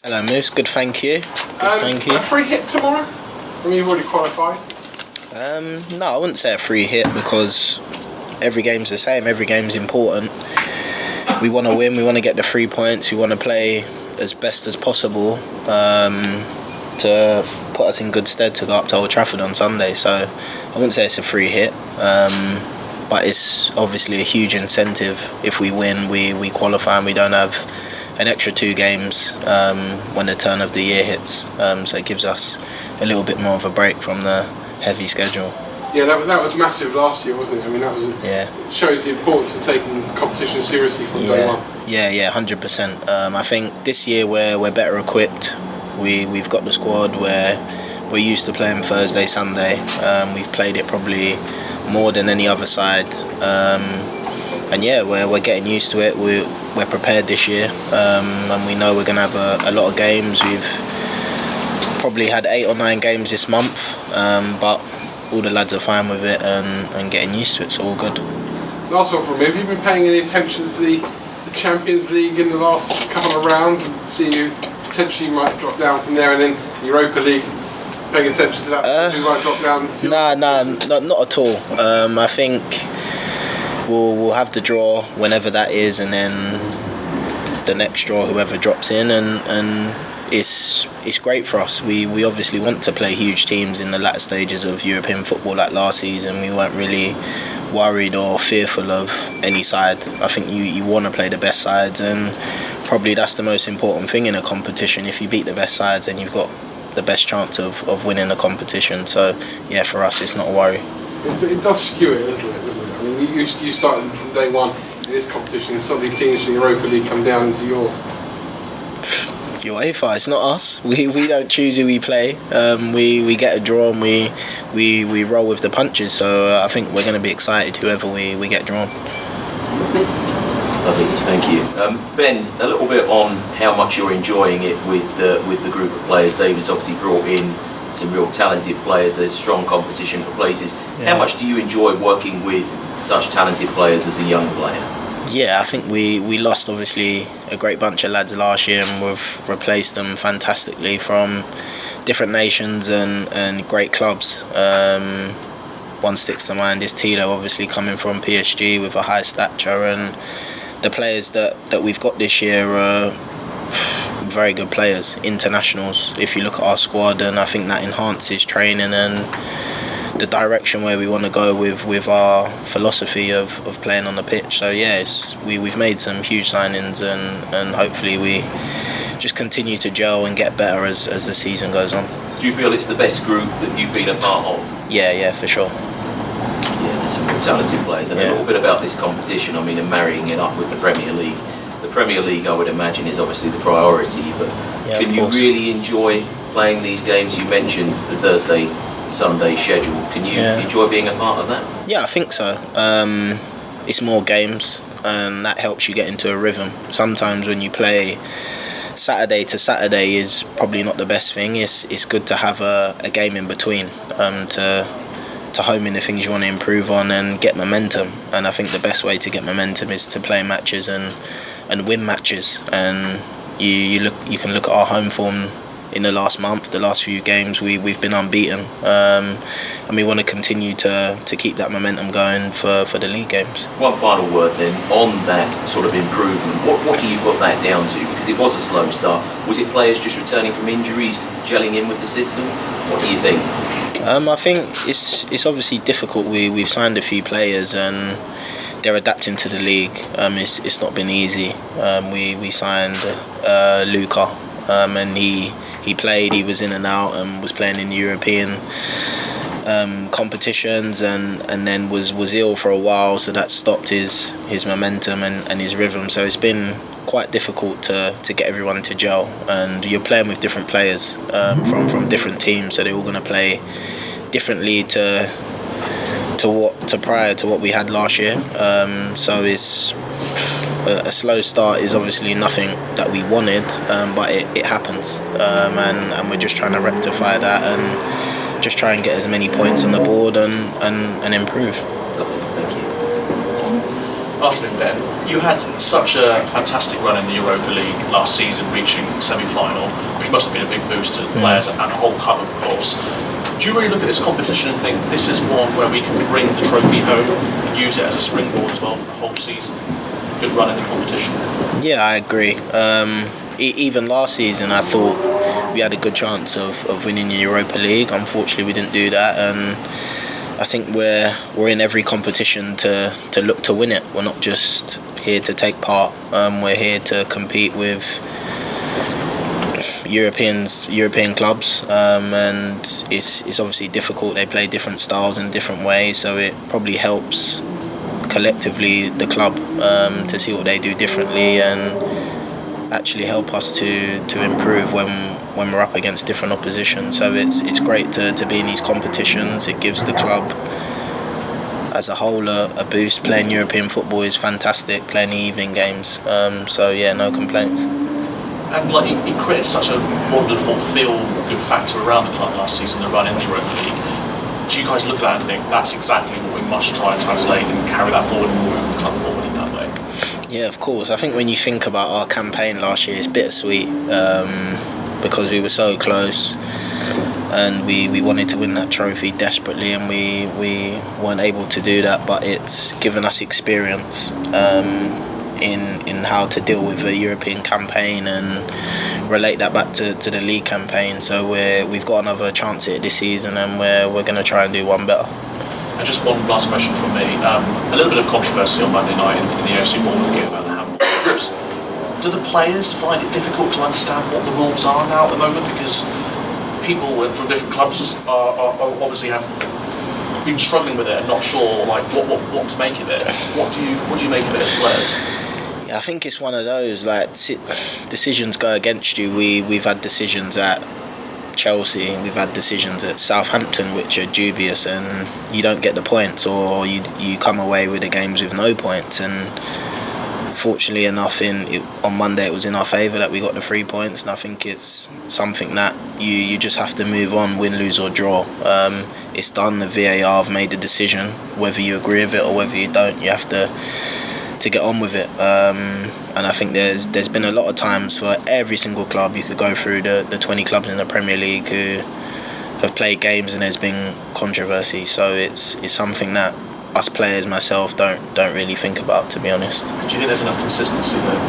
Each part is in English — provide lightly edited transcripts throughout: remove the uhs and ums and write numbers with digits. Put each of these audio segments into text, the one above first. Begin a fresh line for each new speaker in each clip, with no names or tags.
Hello, Moose. Good, thank you. Thank you.
A free hit tomorrow? I mean, you've already qualified.
No, I wouldn't say a free hit because every game's the same. Every game's important. We want to win. We want to get the 3 points. We want to play as best as possible to put us in good stead to go up to Old Trafford on Sunday. So I wouldn't say it's a free hit, but it's obviously a huge incentive. If we win, we qualify and we don't have an extra 2 games when the turn of the year hits. So it gives us a little bit more of a break from the heavy schedule.
Yeah, that was massive last year, wasn't it? I mean, it shows the importance of taking competition seriously from day one.
Yeah, 100%. I think this year we're better equipped. We've got the squad where we're used to playing Thursday, Sunday. We've played it probably more than any other side. And yeah, we're getting used to it. We're prepared this year, and we know we're going to have a lot of games. We've probably had 8 or 9 games this month, but all the lads are fine with it and getting used to it, so all good.
Last one from me, have you been paying any attention to the Champions League in the last couple of rounds and see you potentially might drop down from there, and then the Europa League, paying attention to that, you might drop down?
Not at all. I think we'll have the draw whenever that is, and then the next draw whoever drops in, and it's great for us. We obviously want to play huge teams in the latter stages of European football. Like last season, we weren't really worried or fearful of any side. I think you want to play the best sides, and probably that's the most important thing in a competition. If you beat the best sides, then you've got the best chance of winning the competition. So yeah, for us it's not a worry.
It does skew it a little bit, doesn't it? I mean, you started from day one in this competition, and suddenly teams from the Europa League come down into your
UEFA. It's not us. We don't choose who we play. We get a draw and we roll with the punches. So I think we're going to be excited whoever we get drawn.
Lovely, thank you. Ben, a little bit on how much you're enjoying it with the group of players. David's obviously brought in some real talented players. There's strong competition for places. Yeah. How much do you enjoy working with such talented players as a young player?
Yeah, I think we lost obviously a great bunch of lads last year, and we've replaced them fantastically from different nations and great clubs. One sticks to mind is Tito, obviously coming from PSG with a high stature, and the players that we've got this year are very good players, internationals. If you look at our squad, and I think that enhances training and the direction where we want to go with our philosophy of playing on the pitch. So yeah, we've made some huge signings, and hopefully we just continue to gel and get better as the season goes on.
Do you feel it's the best group that you've been a part of?
Yeah, for sure.
Yeah, there's some real talented players, and a little bit about this competition. I mean, and marrying it up with the Premier League. The Premier League, I would imagine, is obviously the priority, but can you really enjoy playing these games? You mentioned the Thursday Sunday schedule. Can you enjoy being a part of that?
Yeah, I think so. It's more games, and that helps you get into a rhythm. Sometimes when you play Saturday to Saturday is probably not the best thing. It's good to have a game in between to home in the things you want to improve on and get momentum. And I think the best way to get momentum is to play matches and win matches. And you can look at our home form in the last month, the last few games, we've been unbeaten, and we want to continue to keep that momentum going for the league games.
One final word then on that sort of improvement. What do you put that down to? Because it was a slow start. Was it players just returning from injuries, gelling in with the system? What do you think?
I think it's obviously difficult. We've signed a few players and they're adapting to the league. It's not been easy. We signed Luca, and he played, he was in and out, and was playing in European competitions, and then was ill for a while, so that stopped his momentum and his rhythm. So it's been quite difficult to get everyone to gel, and you're playing with different players from different teams, so they're all going to play differently to prior to what we had last year. So it's a slow start is obviously nothing that we wanted, but it happens, and we're just trying to rectify that and just try and get as many points on the board and improve.
Thank you.
Afternoon, Ben. You had such a fantastic run in the Europa League last season, reaching semi-final, which must have been a big boost to the players and the whole cup, of course. Do you really look at this competition and think this is one where we can bring the trophy home and use it as a springboard as well for the whole season? Good run in the competition.
Yeah, I agree. Even last season, I thought we had a good chance of winning the Europa League. Unfortunately, we didn't do that, and I think we're in every competition to look to win it. We're not just here to take part. We're here to compete with European clubs, and it's obviously difficult. They play different styles in different ways, so it probably helps collectively the club to see what they do differently and actually help us to improve when we're up against different opposition. So it's great to be in these competitions. It gives the club as a whole a boost. Playing European football is fantastic, playing the evening games. So yeah, no complaints.
And like it created such a wonderful feel-good factor around the club last season, the run in the Europa League. Do you guys look at that and think that's exactly what we must try and translate and carry that forward and move the club forward in that way?
Yeah, of course. I think when you think about our campaign last year, it's bittersweet because we were so close and we wanted to win that trophy desperately, and we weren't able to do that. But it's given us experience in how to deal with a European campaign and relate that back to the league campaign. So we've got another chance at it this season, and we're going to try and do one better.
And just one last question from me. A little bit of controversy on Monday night in the AFC Bournemouth game about the handball rules. Do the players find it difficult to understand what the rules are now at the moment? Because people from different clubs are obviously have been struggling with it and not sure like what to make of it. What do you make of it as players?
Yeah, I think it's one of those like decisions go against you. We've had decisions at Chelsea, we've had decisions at Southampton which are dubious, and you don't get the points, or you come away with the games with no points. And fortunately enough, on Monday it was in our favour that we got the 3 points, and I think it's something that you just have to move on, win, lose or draw. It's done. The VAR have made the decision. Whether you agree with it or whether you don't, you have to get on with it. And I think there's been a lot of times for every single club. You could go through the 20 clubs in the Premier League who have played games and there's been controversy. So it's something that us players, myself, don't really think about, to be honest.
Do you think there's enough consistency there?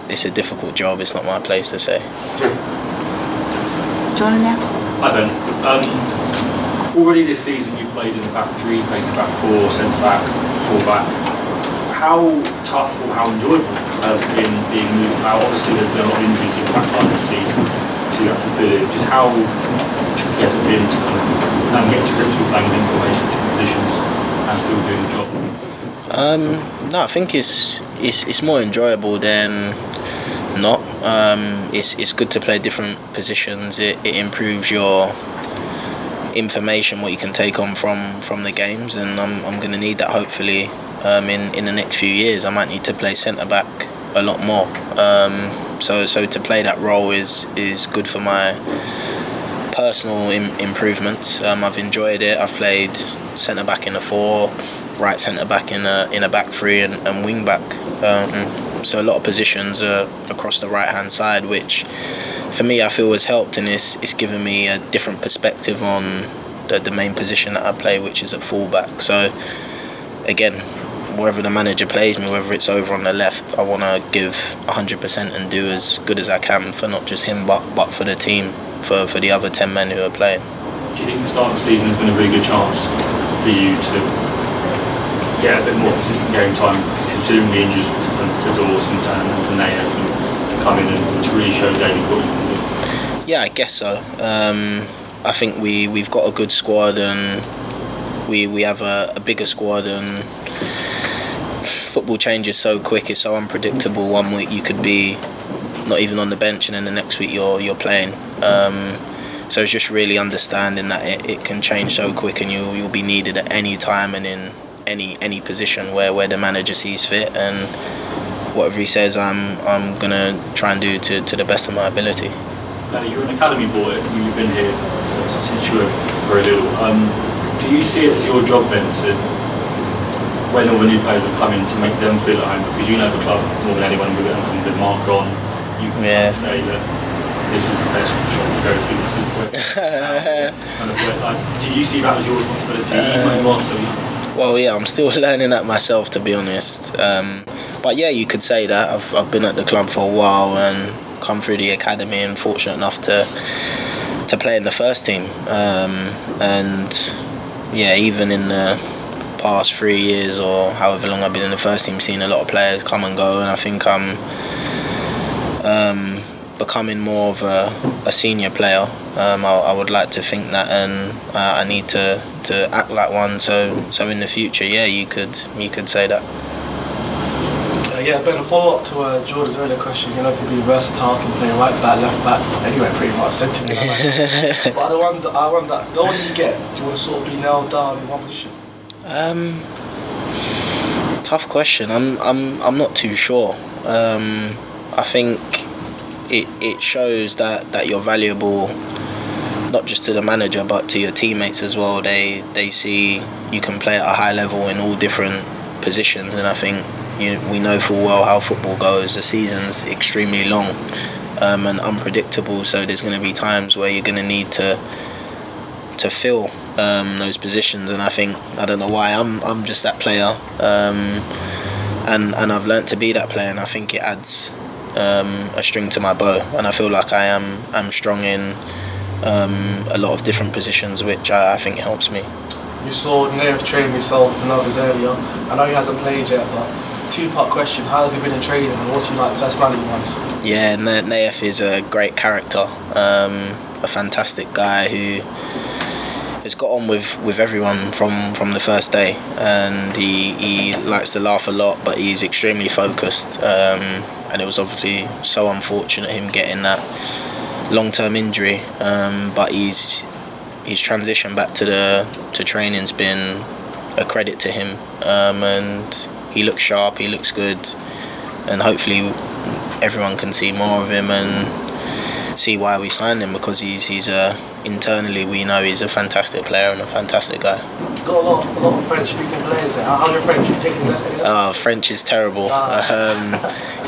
It's a difficult job. It's not my place to say.
John now.
Hi Ben. Already this season you've played in the back three, played in the back four, centre back, full back. How tough or how enjoyable has it been being moved out? Obviously there's been a lot of injuries in the back line this season, so you have to fill in. Just how tricky has it been to kind of get to grips with playing in formation to positions and still doing the job?
No, I think it's more enjoyable than not. It's good to play different positions. It improves your information, what you can take on from the games, and I'm going to need that hopefully in the next few years. I might need to play centre back a lot more. So to play that role is good for my personal improvements. I've enjoyed it. I've played centre back in a 4, right centre back in a back 3, and wing back. So a lot of positions across the right hand side, which for me I feel has helped, and it's given me a different perspective on the main position that I play, which is at full back. So again, wherever the manager plays me, whether it's over on the left, I want to give 100% and do as good as I can for not just him but for the team, for the other 10 men who are playing.
Do you think the start of the season has been a really good chance for you to get a bit more consistent game time, considering the injuries to Dawson and to Naya, to come in and to really show David what you can do?
Yeah, I guess so. I think we've got a good squad, and we have a bigger squad, and football changes so quick, it's so unpredictable. 1 week you could be not even on the bench, and then the next week you're playing. So it's just really understanding that it can change so quick, and you'll be needed at any time and in any position where the manager sees fit, and whatever he says I'm gonna try and do to the best of my ability.
You're an academy boy, you've been here since you were very little. Do you see it as your job then to when all the new players have come in to make them feel at home, because you know the club more than anyone with it, and with Mark on, you can kind of say that this is the best shop to go to, this is where kind of like, do you see that as your responsibility even more so?
Well, yeah, I'm still learning that myself, to be honest. But yeah, you could say that. I've been at the club for a while and come through the academy and fortunate enough to play in the first team. And yeah, even in the past 3 years or however long I've been in the first team, seen a lot of players come and go, and I think I'm becoming more of a senior player. I would like to think that, and I need to act like one. So in the future, yeah, you could say that.
Yeah, Ben, a follow-up to Jordan's earlier question. You know, to be versatile, can play right back, left back, anywhere pretty much, centre mid. But I wonder, the older you get, do you want to sort of be nailed down in one position?
Tough question. I'm not too sure. I think it shows that you're valuable, not just to the manager but to your teammates as well. They see you can play at a high level in all different positions, and I think we know full well how football goes. The season's extremely long and unpredictable, so there's going to be times where you're going to need to fill those positions, and I don't know why I'm just that player, and I've learnt to be that player, and I think it adds a string to my bow, and I feel like I'm strong in a lot of different positions, which I think helps me.
You saw Naif train yourself and others earlier. I know he hasn't played yet, but two-part question: how has he been in training, and what's he like personality-wise? Yeah,
Naif is a great character, a fantastic guy who has got on with everyone from the first day, and he likes to laugh a lot, but he's extremely focused, and it was obviously so unfortunate him getting that long-term injury, but his transition back to training's been a credit to him, and he looks sharp, he looks good, and hopefully everyone can see more of him and see why we signed him, because he's internally we know he's a fantastic player and a fantastic guy.
You've got a lot of French-speaking players. How's your French? You taking lessons?
Oh, French is terrible.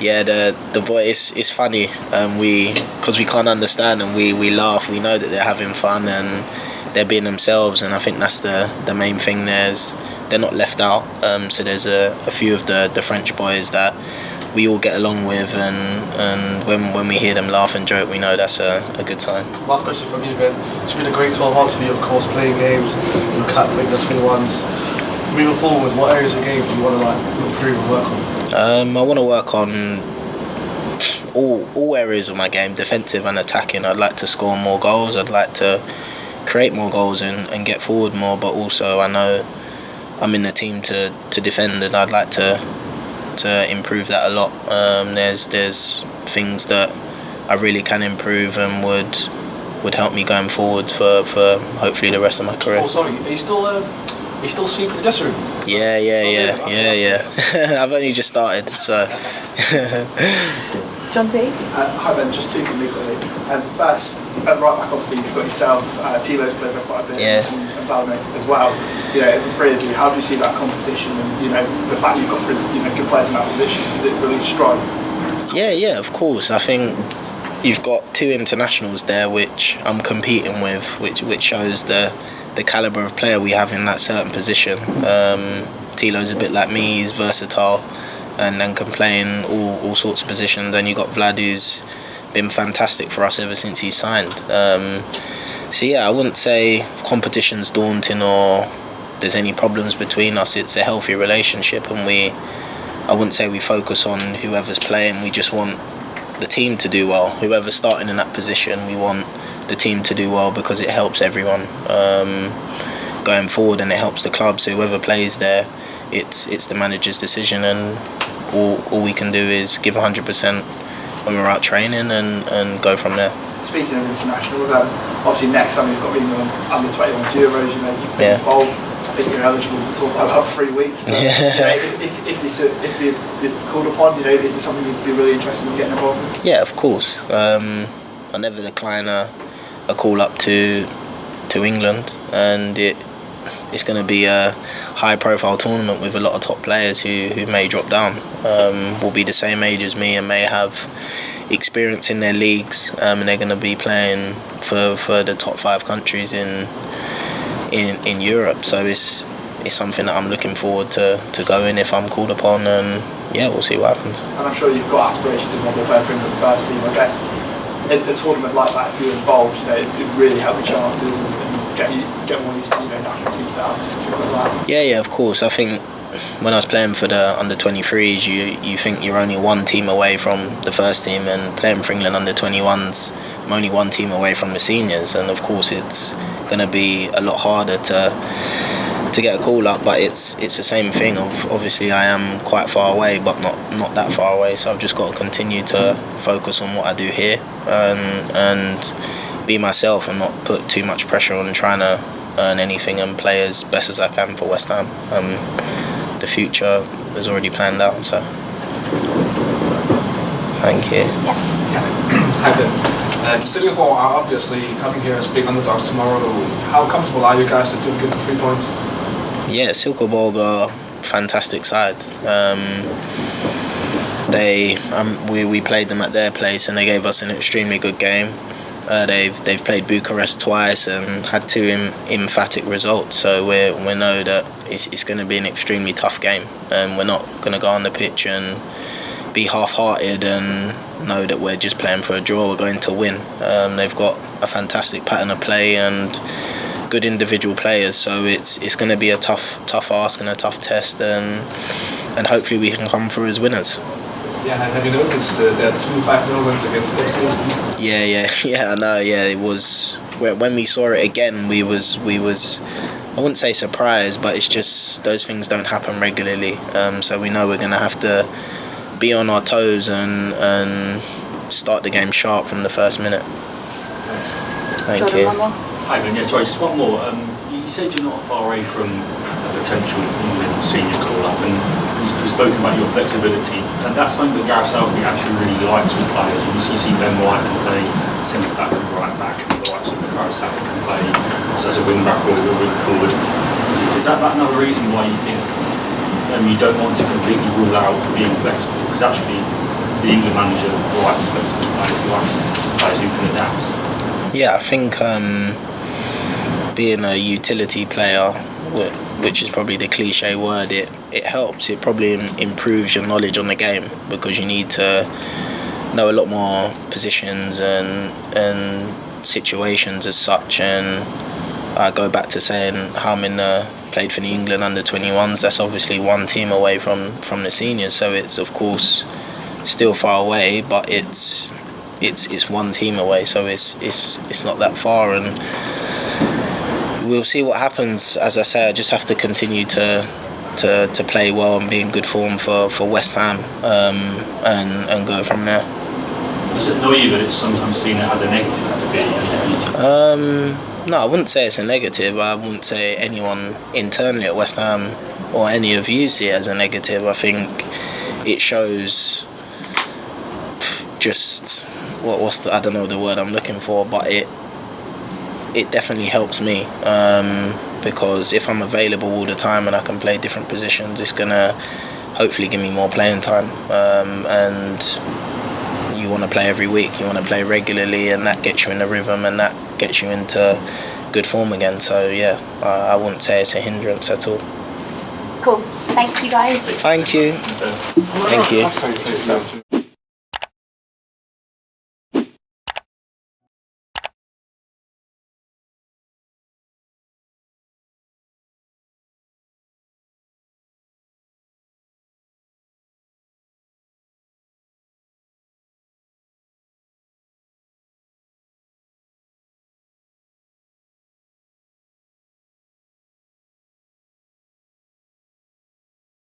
Yeah, the boy, it's funny. Because we can't understand them, we laugh. We know that they're having fun and they're being themselves, and I think that's the main thing. They're not left out. So there's a few of the French boys that we all get along with, and when we hear them laugh and joke, we know that's a good sign.
Last question from you, Ben. It's been a great 12 months for you, of course, playing games, your cap for the 21s. Moving forward, what areas of game do you want to improve and work on?
I want to work on all areas of my game, defensive and attacking. I'd like to score more goals. I'd like to create more goals and get forward more, but also I know I'm in the team to defend, and I'd like to improve that a lot. There's things that I really can improve and would help me going forward for hopefully the rest of my career.
Oh, sorry, are you still sweeping the dressing room?
Yeah. I've only just started, so.
John T.
Hi Ben, just two quickly. First, at right back, obviously you've got yourself, Thilo's played there quite a bit, and Valme as well. You know, the three of you, how do you see that competition, and you know the fact you've got three, good players in that position? Does it really strive?
Yeah, of course. I think you've got two internationals there, which I'm competing with, which shows the calibre of player we have in that certain position. Thilo's a bit like me; he's versatile, and then can play in all sorts of positions. Then you got Vlad, who's been fantastic for us ever since he signed. So yeah, I wouldn't say competition's daunting or there's any problems between us. It's a healthy relationship, and I wouldn't say we focus on whoever's playing. We just want the team to do well. Whoever's starting in that position, we want the team to do well, because it helps everyone going forward, and it helps the club. So whoever plays there, it's the manager's decision, and all we can do is give 100% when we're out training and go from there.
Speaking of internationals, obviously next time you've got England under 21 Euros, you've been involved. I think you're eligible to talk about 3 weeks. But, if you're called upon, is it something you'd be really interested in getting involved with?
Yeah, of course. I never decline a call up to England, and it's going to be a high-profile tournament with a lot of top players who may drop down. Will be the same age as me and may have experience in their leagues, and they're going to be playing for the top 5 countries in Europe. So it's something that I'm looking forward to going if I'm called upon, and yeah, we'll see what happens.
And I'm sure you've got aspirations to want to play for England's first team. I guess in a tournament like that, if you're involved, it really help your chances and get more used to national team setups.
Yeah, of course. I think when I was playing for the under-23s, you think you're only one team away from the first team, and playing for England under-21s, I'm only one team away from the seniors, and of course it's going to be a lot harder to get a call up, but it's the same thing. Obviously I am quite far away, but not that far away, so I've just got to continue to focus on what I do here and be myself and not put too much pressure on trying to earn anything and play as best as I can for West Ham. The future is already planned out, so thank you.
Hi there. Silkeborg are obviously coming here as big underdogs tomorrow. How comfortable are you guys to get the 3 points?
Yeah, Silkeborg are a fantastic side. We played them at their place and they gave us an extremely good game. They've played Bucharest twice and had 2 emphatic results, so we know that it's going to be an extremely tough game, and we're not going to go on the pitch and be half-hearted and know that we're just playing for a draw. We're going to win. They've got a fantastic pattern of play and good individual players, so it's going to be a tough ask and a tough test, and hopefully we can come through as winners.
Yeah, have you noticed that 2 5-0 wins against Silkeborg?
Yeah, I know. Yeah, it was when we saw it again. We was I wouldn't say surprised, but it's just those things don't happen regularly. So we know we're going to have to be on our toes and start the game sharp from the first minute. Thank you.
Hi, Ben. Yeah, sorry, just one more. You said you're not far away from a potential England senior call-up, and you've spoken about your flexibility, and that's something that Gareth Southgate actually really likes with players. You see Ben White can play centre-back and right-back, and the likes of Gareth Southgate can play as a wing-back or a wing forward. Is that another reason why you think you don't want to completely rule out being flexible? Because actually the England manager likes flexible players, he likes players who can adapt.
Yeah, I think being a utility player, which is probably the cliche word, it helps. It probably improves your knowledge on the game, because you need to know a lot more positions and situations as such. And I go back to saying how I'm played for the England under-21s. That's obviously one team away from the seniors, so it's of course still far away, but it's one team away, so it's not that far, and we'll see what happens. As I say, I just have to continue to play well and be in good form for West Ham, and go from there.
Does it annoy you that it's sometimes seen as a negative to be?
No, I wouldn't say it's a negative. I wouldn't say anyone internally at West Ham or any of you see it as a negative. I think it shows just I don't know the word I'm looking for, but it definitely helps me, because if I'm available all the time and I can play different positions, it's gonna hopefully give me more playing time, and you want to play every week, you want to play regularly, and that gets you in the rhythm and that gets you into good form again. So yeah, I wouldn't say it's a hindrance at all.
Cool. Thank you guys.
Thank you. Thank you.